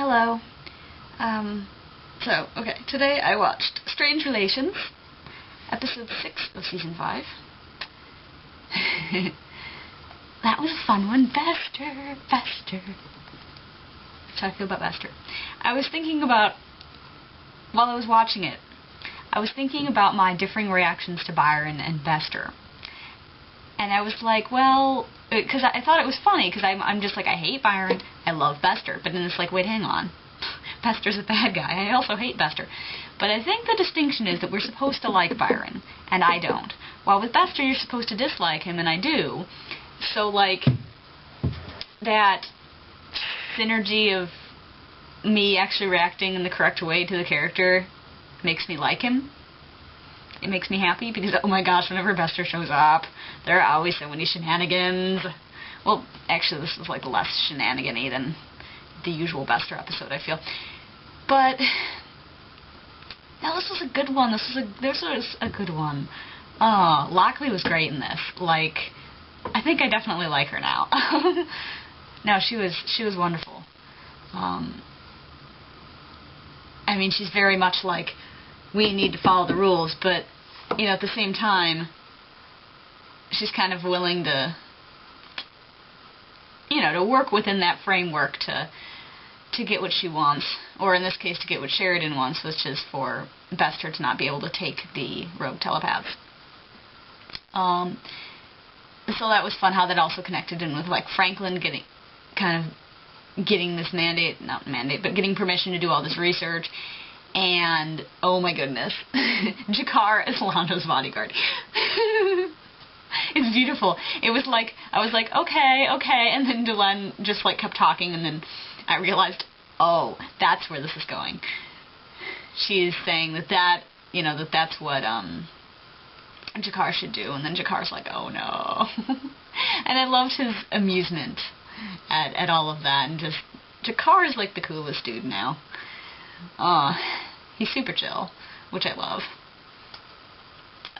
Hello. Okay, today I watched Strange Relations, episode 6 of season 5. That was a fun one. Bester. That's how I feel about Bester. I was thinking about, while I was watching it, I was thinking about my differing reactions to Byron and Bester. And I was like, well, because I thought it was funny, because I'm just like, I hate Byron, I love Bester. But then it's like, wait, hang on. Bester's a bad guy. I also hate Bester. But I think the distinction is that we're supposed to like Byron, and I don't. While with Bester, you're supposed to dislike him, and I do. So, like, that synergy of me actually reacting in the correct way to the character makes me like him. It makes me happy because, oh my gosh, whenever Bester shows up, there are always so many shenanigans. Well, actually, this is like less shenanigan-y than the usual Bester episode, I feel. But now this was a good one. This was a good one. Oh, Lockley was great in this. Like, I think I definitely like her now. No, she was wonderful. I mean, she's very much like, we need to follow the rules, but, you know, at the same time, she's kind of willing to, you know, to work within that framework to get what she wants, or in this case, to get what Sheridan wants, which is for Bester to not be able to take the rogue telepaths. So that was fun how that also connected in with, like, Franklin getting this getting permission to do all this research. And, oh my goodness, Jakar as Londo's bodyguard. It's beautiful. It was like, I was like, okay, and then Delenn just, like, kept talking, and then I realized, oh, that's where this is going. She is saying that's what, Jakar should do, and then Jakar's like, oh no. And I loved his amusement at all of that, and just, Jakar is, like, the coolest dude now. He's super chill, which I love.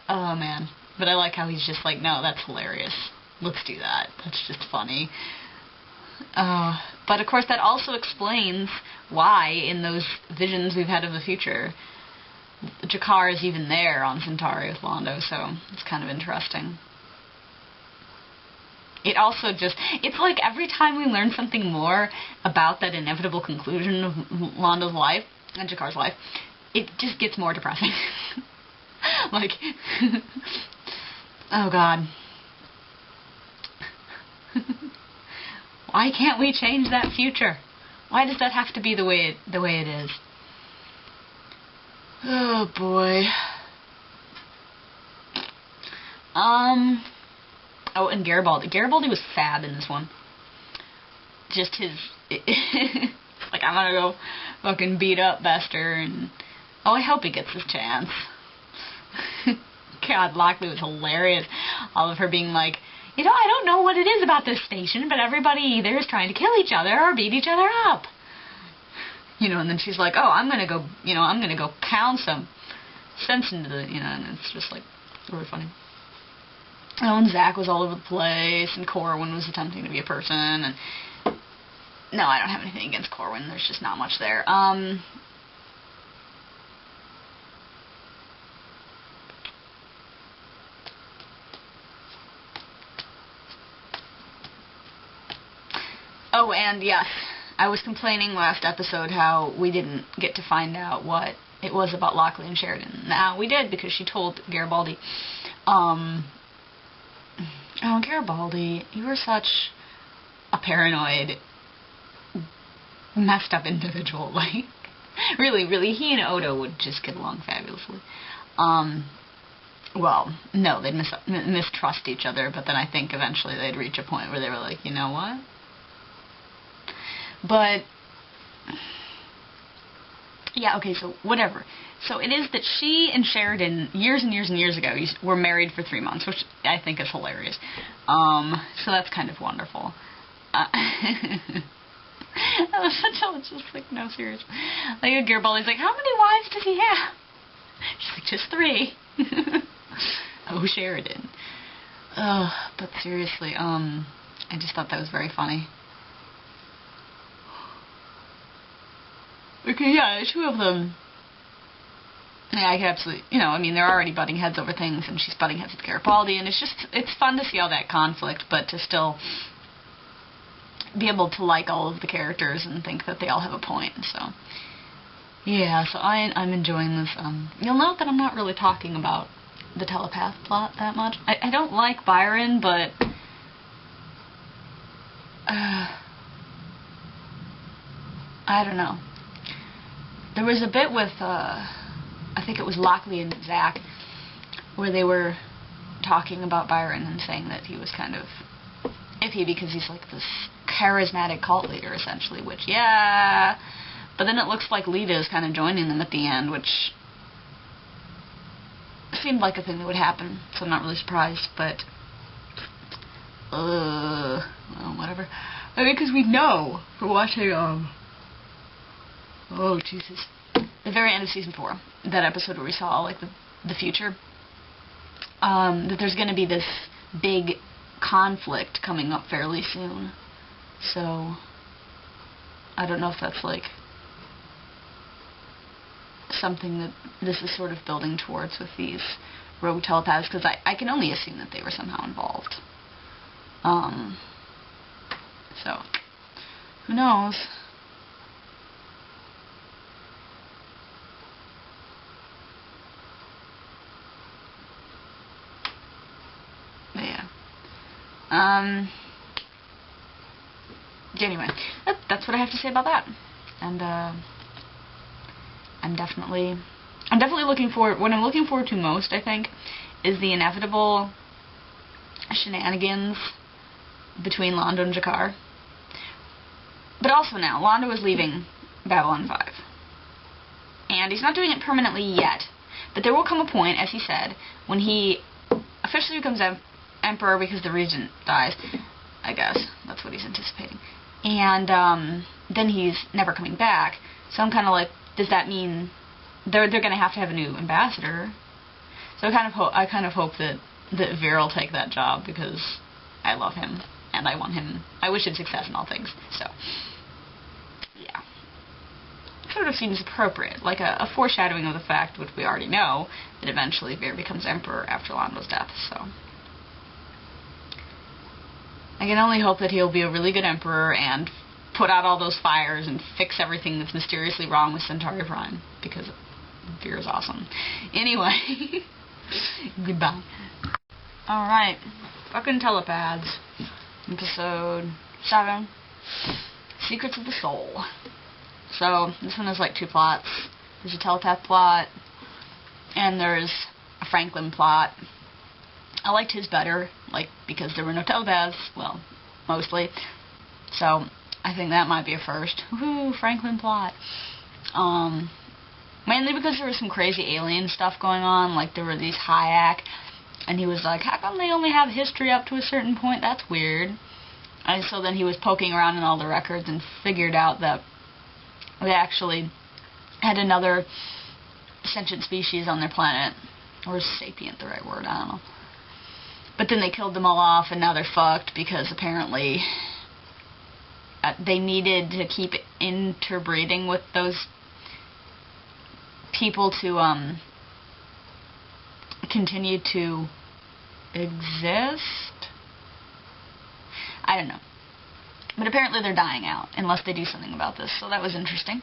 Oh, man. But I like how he's just like, no, that's hilarious. Let's do that. That's just funny. But, of course, that also explains why, in those visions we've had of the future, Jakar is even there on Centauri with Londo, so it's kind of interesting. It also just, it's like every time we learn something more about that inevitable conclusion of Londo's life, and Jakar's life, it just gets more depressing. Like, oh god. Why can't we change that future? Why does that have to be the way it is? Oh boy. Oh, and Garibaldi. Garibaldi was fab in this one. Just his... like, I'm gonna go fucking beat up Bester, and... oh, I hope he gets his chance. God, Lockley was hilarious. All of her being like, you know, I don't know what it is about this station, but everybody either is trying to kill each other or beat each other up. You know, and then she's like, oh, I'm gonna go pound some sense into the, you know, and it's just, like, really funny. Oh, and Zach was all over the place, and Corwin was attempting to be a person, and... no, I don't have anything against Corwin. There's just not much there. Oh, and yes, I was complaining last episode how we didn't get to find out what it was about Lockley and Sheridan. Now, we did, because she told Garibaldi. Oh, Garibaldi, you were such a paranoid, messed up individual. Like, really, he and Odo would just get along fabulously. Well, no, they'd mistrust each other, but then I think eventually they'd reach a point where they were like, you know what? But, yeah, okay, so whatever. So it is that she and Sheridan, years and years and years ago, were married for 3 months, which I think is hilarious. So that's kind of wonderful. It's just like, no, seriously. Like, Garibaldi's like, how many wives does he have? She's like, just 3. Oh, Sheridan. But seriously, I just thought that was very funny. Okay, yeah, the two of them. Yeah, I could absolutely, I mean, they're already butting heads over things, and she's butting heads with Garibaldi, and it's fun to see all that conflict, but to still be able to like all of the characters and think that they all have a point, so. Yeah, so I'm enjoying this. You'll note that I'm not really talking about the telepath plot that much. I don't like Byron, but I don't know. There was a bit with, I think it was Lockley and Zach, where they were talking about Byron and saying that he was kind of iffy because he's like this charismatic cult leader, essentially, which, yeah, but then it looks like Lita is kind of joining them at the end, which seemed like a thing that would happen, so I'm not really surprised, but, well, whatever. I mean, because we know from watching, oh, Jesus, the very end of Season 4, that episode where we saw, like, the future, that there's going to be this big conflict coming up fairly soon, so I don't know if that's, like, something that this is sort of building towards with these rogue telepaths, because I can only assume that they were somehow involved. So, who knows? But yeah. Anyway, that's what I have to say about that. And, I'm definitely looking forward. What I'm looking forward to most, I think, is the inevitable shenanigans between Londo and Jakar. But also now, Londo is leaving Babylon 5. And he's not doing it permanently yet. But there will come a point, as he said, when he officially becomes Emperor because the Regent dies. I guess. That's what he's anticipating. And then he's never coming back. So I'm kind of like, does that mean they're going to have a new ambassador? So I kind of hope that Vera will take that job, because I love him and I want him. I wish him success in all things. So yeah, sort of seems appropriate, like a foreshadowing of the fact, which we already know, that eventually Vera becomes Emperor after Londo's death. So I can only hope that he'll be a really good Emperor and put out all those fires and fix everything that's mysteriously wrong with Centauri Prime, because Vera's awesome. Anyway, goodbye. Alright, fucking Telepaths, episode 7, Secrets of the Soul. So, this one has like 2 plots. There's a telepath plot, and there's a Franklin plot. I liked his better, like, because there were no telepaths, well, mostly. So, I think that might be a first. Woohoo, Franklin plot. Mainly because there was some crazy alien stuff going on, like there were these Hayek, and he was like, how come they only have history up to a certain point? That's weird. And so then he was poking around in all the records and figured out that they actually had another sentient species on their planet. Or is sapient the right word? I don't know. But then they killed them all off, and now they're fucked because apparently they needed to keep interbreeding with those people to continue to exist. I don't know. But apparently they're dying out unless they do something about this, so that was interesting.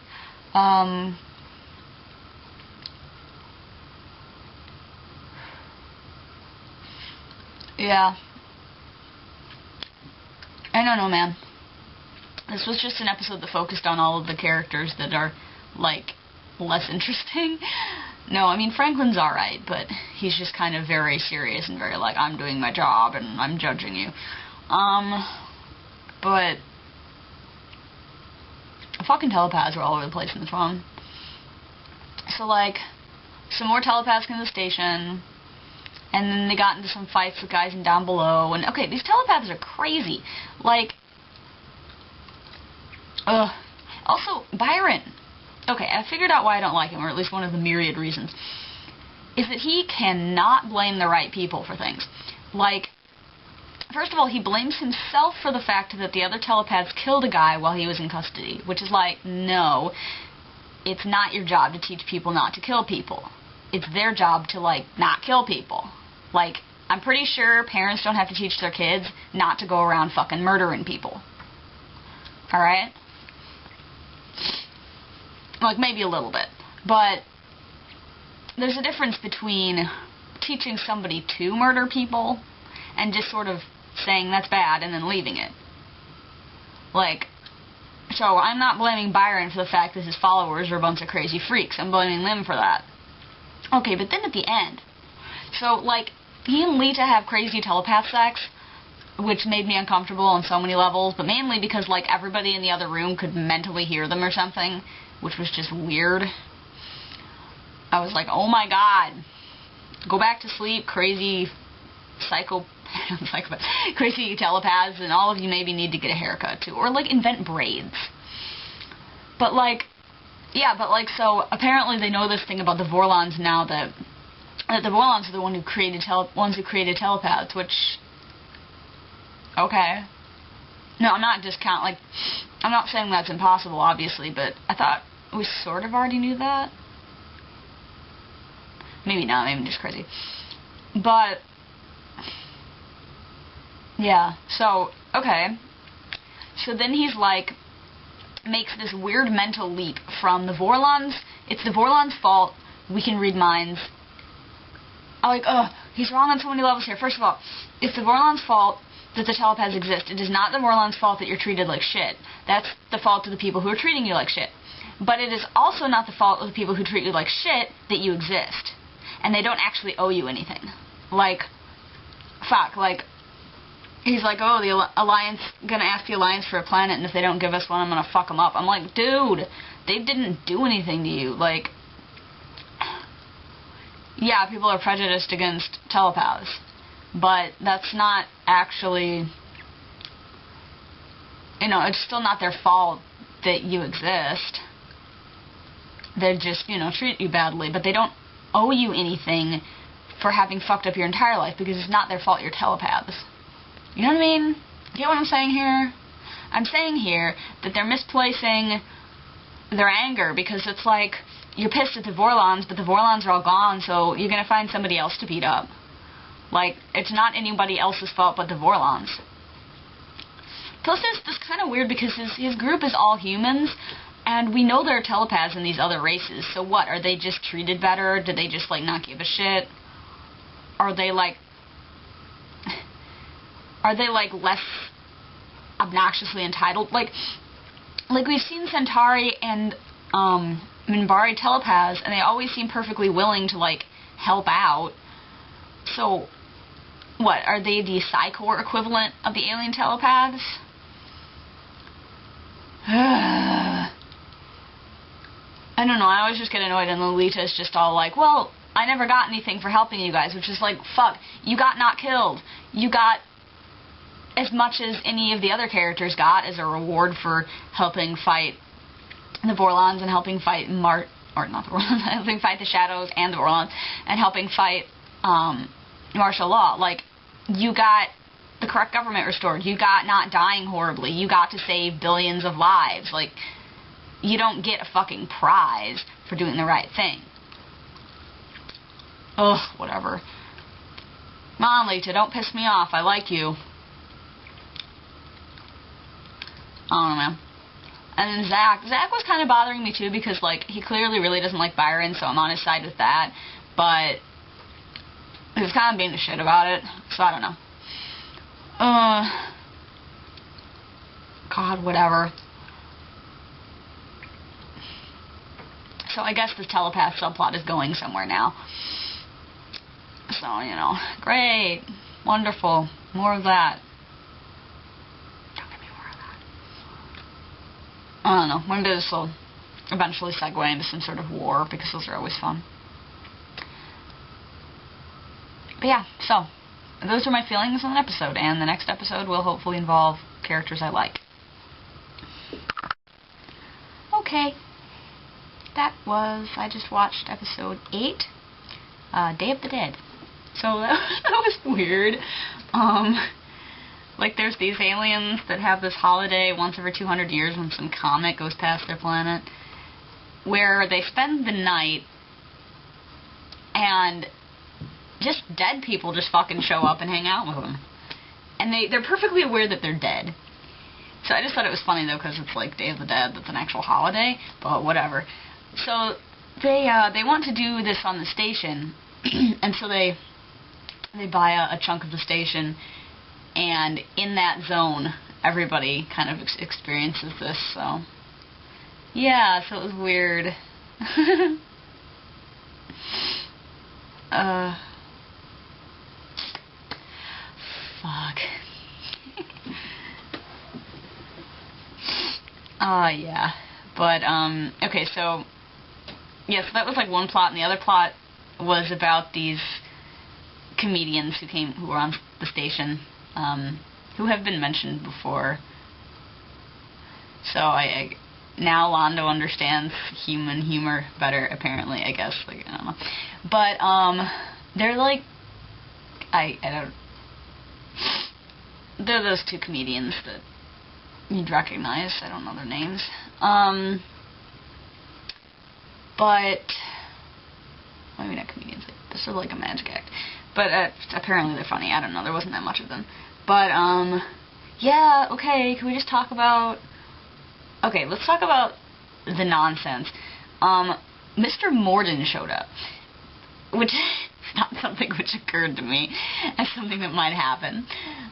Yeah. I don't know, man. This was just an episode that focused on all of the characters that are, like, less interesting. No, I mean, Franklin's alright, but he's just kind of very serious and very like, I'm doing my job and I'm judging you. But fucking telepaths are all over the place in this one. So, like, some more telepaths came to the station, and then they got into some fights with guys in Down Below, and, okay, these telepaths are crazy. Like, also, Byron. Okay, I figured out why I don't like him, or at least one of the myriad reasons, is that he cannot blame the right people for things. Like, first of all, he blames himself for the fact that the other telepaths killed a guy while he was in custody, which is like, no. it's not your job to teach people not to kill people. It's their job to, like, not kill people. Like, I'm pretty sure parents don't have to teach their kids not to go around fucking murdering people. Alright? Like, maybe a little bit. But there's a difference between teaching somebody to murder people and just sort of saying that's bad and then leaving it. Like, so I'm not blaming Byron for the fact that his followers are a bunch of crazy freaks. I'm blaming them for that. Okay, but then at the end, so, like, he and Lita have crazy telepath sex, which made me uncomfortable on so many levels, but mainly because, like, everybody in the other room could mentally hear them or something, which was just weird. I was like, oh my god. Go back to sleep, crazy crazy telepaths, and all of you maybe need to get a haircut too, or, like, invent braids. But, like, yeah, but, like, so apparently they know this thing about the Vorlons now, that the Vorlons are the ones who created telepaths, which, okay. No, I'm not I'm not saying that's impossible, obviously, but I thought we sort of already knew that. Maybe not, maybe I'm just crazy. But, yeah, so, okay. So then he's like, makes this weird mental leap from the Vorlons. It's the Vorlons' fault. We can read minds. I'm like, ugh, he's wrong on so many levels here. First of all, it's the Vorlons' fault that the telepaths exist. It is not the Vorlons' fault that you're treated like shit. That's the fault of the people who are treating you like shit. But it is also not the fault of the people who treat you like shit that you exist. And they don't actually owe you anything. Like, fuck, like, he's like, oh, the Alliance, gonna ask the Alliance for a planet, and if they don't give us one, I'm gonna fuck them up. I'm like, dude, they didn't do anything to you. Like, yeah, people are prejudiced against telepaths, but that's not actually, you know, it's still not their fault that you exist. They just, you know, treat you badly, but they don't owe you anything for having fucked up your entire life, because it's not their fault you're telepaths. You know what I mean? Get what I'm saying here? I'm saying here that they're misplacing their anger, because it's like, you're pissed at the Vorlons, but the Vorlons are all gone, so you're gonna find somebody else to beat up. Like, it's not anybody else's fault but the Vorlons. Plus, it's kind of weird, because his group is all humans, and we know there are telepaths in these other races, so what? Are they just treated better? Do they just, like, not give a shit? Are they, like, less obnoxiously entitled? Like we've seen Centauri and, Minbari telepaths, and they always seem perfectly willing to, like, help out. So, what? Are they the Psy-Corps equivalent of the alien telepaths? I don't know, I always just get annoyed, and Lolita's just all like, well, I never got anything for helping you guys, which is like, fuck, you got not killed. You got as much as any of the other characters got as a reward for helping fight the Vorlons and helping fight helping fight the Shadows and the Vorlons, and helping fight martial law. Like, you got the correct government restored. You got not dying horribly. You got to save billions of lives. Like, you don't get a fucking prize for doing the right thing. Ugh, whatever. Come on, Lita, don't piss me off. I like you. I don't know, man. And then Zach was kind of bothering me too, because, like, he clearly really doesn't like Byron, so I'm on his side with that. But he was kind of being a shit about it, so I don't know. God, whatever. So I guess the telepath subplot is going somewhere now. So, you know, great, wonderful, more of that. Don't give me more of that. I don't know, maybe this will eventually segue into some sort of war, because those are always fun. But yeah, so, those are my feelings on the episode, and the next episode will hopefully involve characters I like. Okay. I just watched episode 8, Day of the Dead. So that was weird. Like, there's these aliens that have this holiday once every 200 years when some comet goes past their planet. where they spend the night and just dead people just fucking show up and hang out with them. And they're perfectly aware that they're dead. So I just thought it was funny, though, because it's like Day of the Dead, that's an actual holiday, but whatever. So they want to do this on the station, and so they buy a chunk of the station, and in that zone, everybody kind of experiences this, so... Yeah, so it was weird. Fuck. Yeah. But, okay, so, yeah, so that was, like, one plot, and the other plot was about these comedians who were on the station, who have been mentioned before. So, now Londo understands human humor better, apparently, I guess, like, I don't know. But, they're, like, I don't... They're those two comedians that you'd recognize. I don't know their names. But maybe not comedians. This is like a magic act. But apparently they're funny. I don't know. There wasn't that much of them. But yeah. Okay. Can we just talk about? Okay, let's talk about the nonsense. Mr. Morden showed up, which is not something which occurred to me as something that might happen.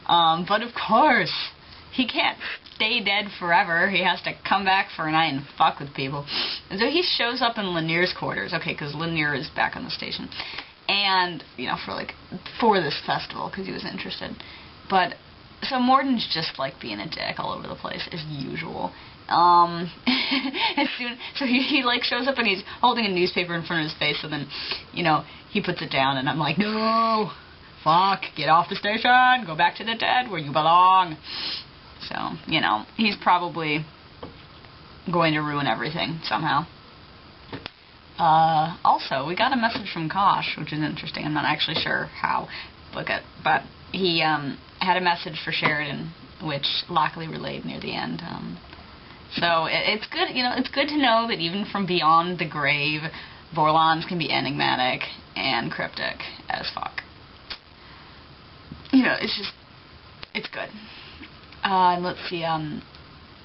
But of course, he can't stay dead forever. He has to come back for a night and fuck with people. And so he shows up in Lanier's quarters. Okay, because Lanier is back on the station. And, you know, for this festival, because he was interested. But, so Morden's just, like, being a dick all over the place, as usual. So he like, shows up and he's holding a newspaper in front of his face, so then, you know, he puts it down, and I'm like, no! Fuck! Get off the station! Go back to the dead, where you belong! So, you know, he's probably going to ruin everything, somehow. Also, we got a message from Kosh, which is interesting. I'm not actually sure how, but he had a message for Sheridan, which Lockley relayed near the end. So it's good, you know, it's good to know that even from beyond the grave, Vorlons can be enigmatic and cryptic as fuck. You know, it's good. And let's see, I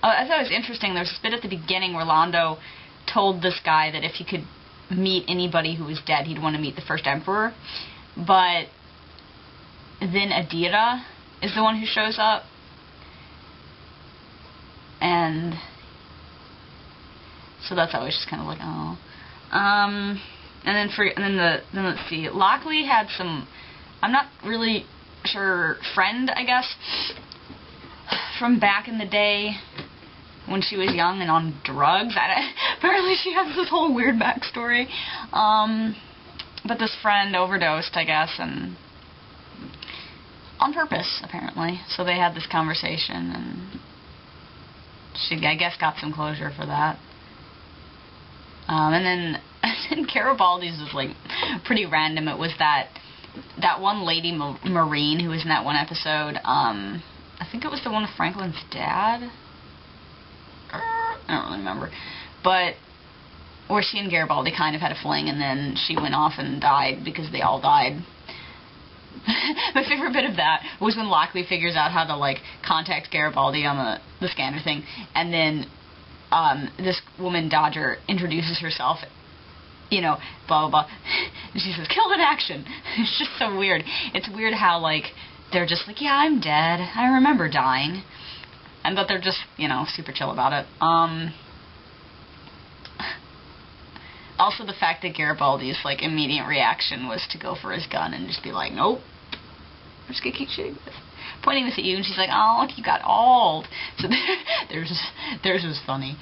thought it was interesting, there's this bit at the beginning where Londo told this guy that if he could meet anybody who was dead, he'd want to meet the first Emperor. But then Adira is the one who shows up. And so that's always just kind of like, oh. And then let's see, Lockley had some, I'm not really sure, friend, I guess, from back in the day when she was young and on drugs. Apparently she has this whole weird backstory. But this friend overdosed, I guess, and on purpose, apparently. So they had this conversation, and she, I guess, got some closure for that. And then Garibaldi's was, like, pretty random. It was that one lady Marine who was in that one episode. I think it was the one with Franklin's dad. I don't really remember. But where she and Garibaldi kind of had a fling, and then she went off and died because they all died. My favorite bit of that was when Lockley figures out how to, like, contact Garibaldi on the scanner thing, and then this woman, Dodger, introduces herself, you know, blah, blah, blah, and she says, killed in action. It's just so weird. It's weird how, like, they're just like, yeah, I'm dead. I remember dying. And but they're just, you know, super chill about it. Also the fact that Garibaldi's, like, immediate reaction was to go for his gun and just be like, nope, I'm just gonna keep shooting this. Pointing this at you, and she's like, oh, look, you got old. So theirs was funny.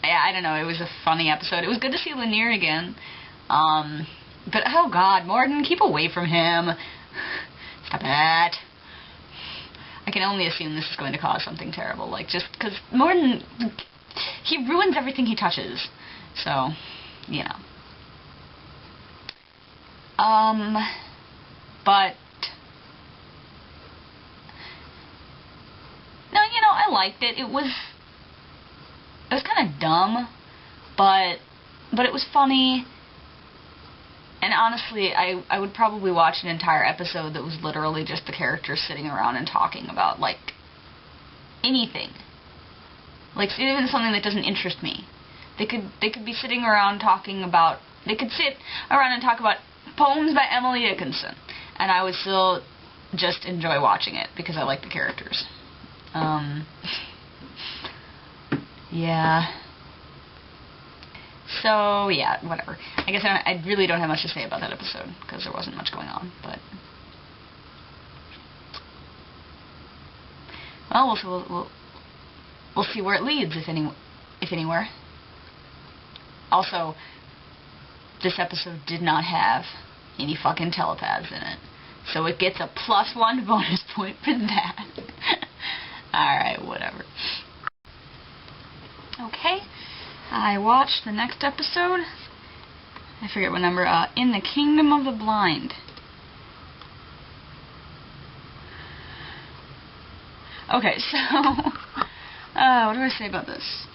Yeah, I don't know, it was a funny episode. It was good to see Lanier again. But, oh god, Morden, keep away from him. Stop it. I can only assume this is going to cause something terrible. Like, just because Morden, he ruins everything he touches. So, you know. But, no, you know, I liked it. It was kind of dumb, but it was funny. And honestly, I would probably watch an entire episode that was literally just the characters sitting around and talking about, like, anything. Like, even something that doesn't interest me. They could be sitting around talking about... They could sit around and talk about poems by Emily Dickinson. And I would still just enjoy watching it because I like the characters. Yeah. So, yeah, whatever. I guess I really don't have much to say about that episode, because there wasn't much going on, but... Well, we'll see where it leads, if anywhere. Also, this episode did not have any fucking telepaths in it, so it gets a +1 bonus point for that. Alright, whatever. Okay. I watched the next episode. I forget what number. In the Kingdom of the Blind. Okay, so... what do I say about this?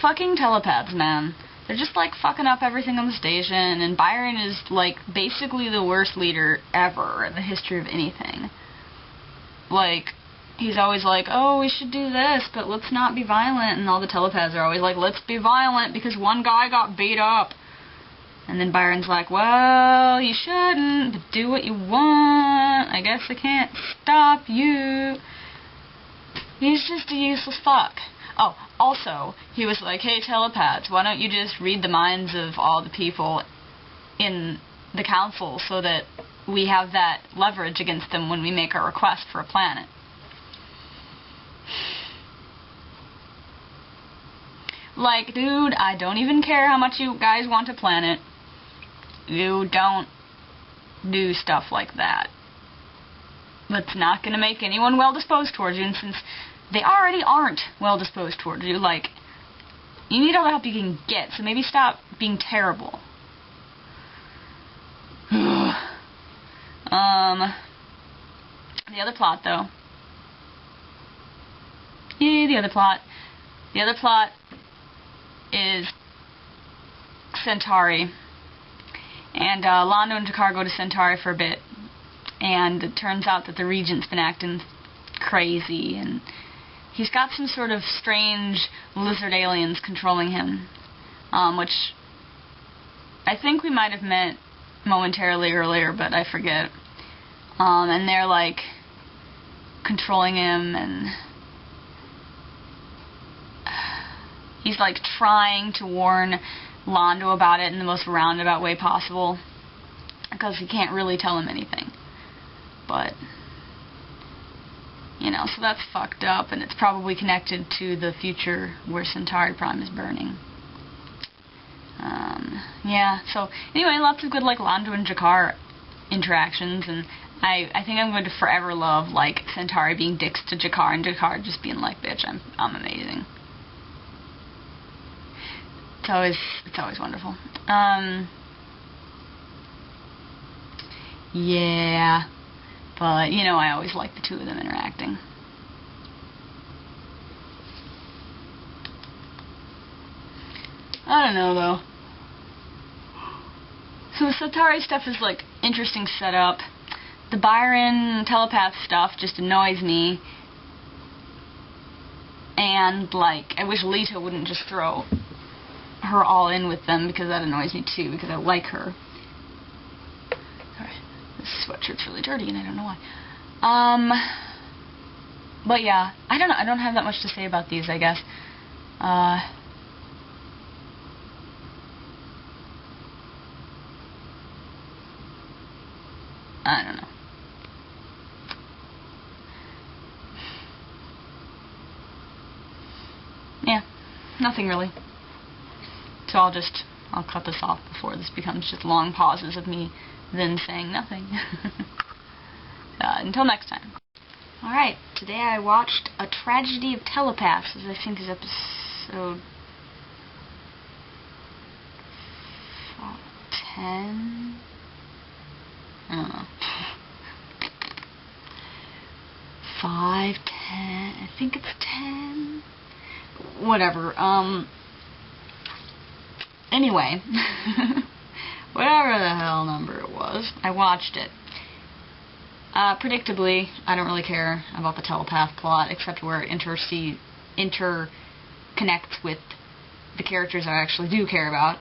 Fucking telepaths, man. They're just, like, fucking up everything on the station, and Byron is, like, basically the worst leader ever in the history of anything. Like... He's always like, oh, we should do this, but let's not be violent. And all the telepaths are always like, let's be violent because one guy got beat up. And then Byron's like, well, you shouldn't, but do what you want. I guess I can't stop you. He's just a useless fuck. Oh, also, he was like, hey, telepaths, why don't you just read the minds of all the people in the council so that we have that leverage against them when we make our request for a planet. Like, dude, I don't even care how much you guys want a planet. You don't do stuff like that. That's not going to make anyone well-disposed towards you, and since they already aren't well-disposed towards you, like, you need all the help you can get, so maybe stop being terrible. The other plot, though. Yay, the other plot. The other plot is Centauri. And Londo and Jakar go to Centauri for a bit. And it turns out that the Regent's been acting crazy. And he's got some sort of strange lizard aliens controlling him. Which I think we might have met momentarily earlier, but I forget. And they're like controlling him, and he's like trying to warn Londo about it in the most roundabout way possible, because he can't really tell him anything. But, you know, so that's fucked up, and it's probably connected to the future where Centauri Prime is burning. Yeah, so anyway, lots of good, like, Londo and Jakar interactions, and I think I'm going to forever love, like, Centauri being dicks to Jakar, and Jakar just being like, bitch, I'm amazing. It's always wonderful. Yeah, but, you know, I always like the two of them interacting. I don't know, though. So the Centauri stuff is, like, interesting setup. The Byron telepath stuff just annoys me. And, like, I wish Lita wouldn't just throw her all in with them, because that annoys me too, because I like her. Sorry, this sweatshirt's really dirty and I don't know why. But yeah, I don't know, I don't have that much to say about these, I guess. I don't know. Yeah, nothing really. So I'll cut this off before this becomes just long pauses of me then saying nothing. Until next time. Alright, today I watched A Tragedy of Telepaths, as I think is episode 10? I don't know. 5, 10. 10. I think it's 10. Whatever. Anyway, whatever the hell number it was, I watched it. Predictably, I don't really care about the telepath plot, except where it interconnects with the characters I actually do care about.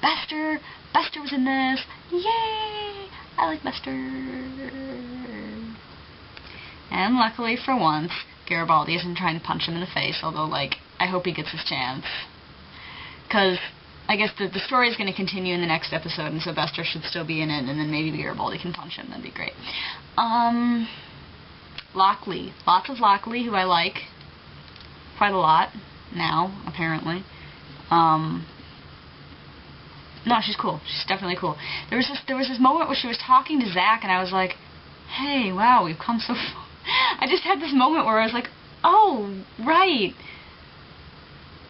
Bester was in this. Yay! I like Bester. And luckily for once, Garibaldi isn't trying to punch him in the face, although, like, I hope he gets his chance. Because I guess the story is going to continue in the next episode, and so Bester should still be in it, and then maybe Garibaldi can punch him. That'd be great. Lockley. Lots of Lockley, who I like quite a lot now, apparently. No, she's cool. She's definitely cool. There was this moment where she was talking to Zach, and I was like, hey, wow, we've come so far. I just had this moment where I was like, oh, right.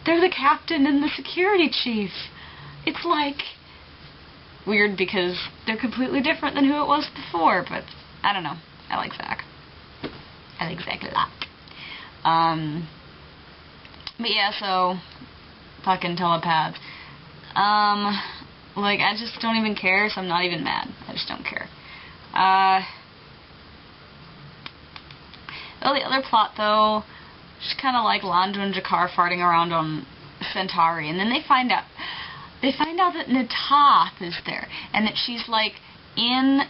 They're the captain and the security chief. It's like weird because they're completely different than who it was before, but I don't know. I like Zach. I like Zach a lot. But yeah, so fucking telepaths. Like, I just don't even care, so I'm not even mad. I just don't care. The other plot, though, just kind of like Londo and Jakar farting around on Centauri, and then they find out that Natath is there, and that she's, like, in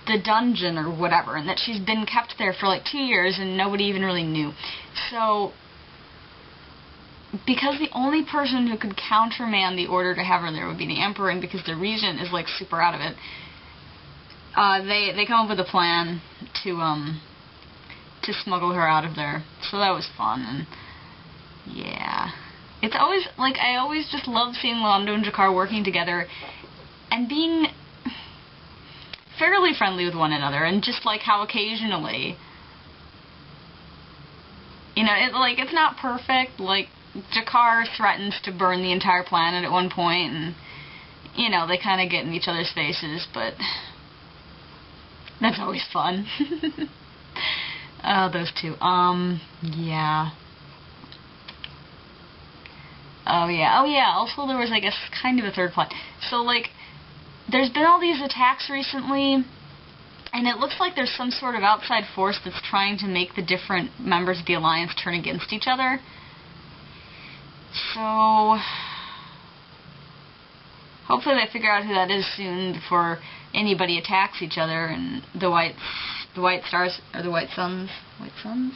the dungeon or whatever, and that she's been kept there for, like, 2 years, and nobody even really knew. So, because the only person who could countermand the order to have her there would be the Emperor, and because the Regent is, like, super out of it, they come up with a plan to smuggle her out of there. So that was fun, and yeah. It's always, like, I always just love seeing Londo and Jakar working together and being fairly friendly with one another, and just, like, how occasionally, you know, it's not perfect. Like, Jakar threatens to burn the entire planet at one point, and, you know, they kind of get in each other's faces, but that's always fun. Those two. Yeah. Oh, yeah. Also, there was, I guess, kind of a third plot. So, like, there's been all these attacks recently, and it looks like there's some sort of outside force that's trying to make the different members of the Alliance turn against each other. So, hopefully they figure out who that is soon before anybody attacks each other, and the White Stars, or the White Suns? White Suns?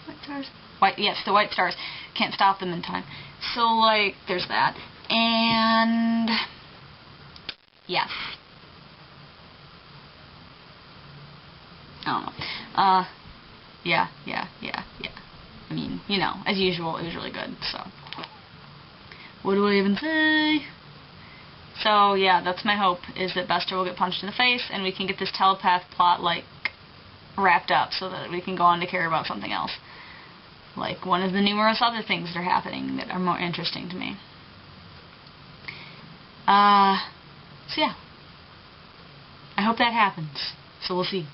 White Stars? Yes, the White Stars can't stop them in time. So, like, there's that. And yes. I don't know. Yeah. I mean, you know, as usual, it was really good, so. What do I even say? So, yeah, that's my hope, is that Bester will get punched in the face, and we can get this telepath plot, like, wrapped up, so that we can go on to care about something else. Like, one of the numerous other things that are happening that are more interesting to me. So, yeah. I hope that happens. So, we'll see.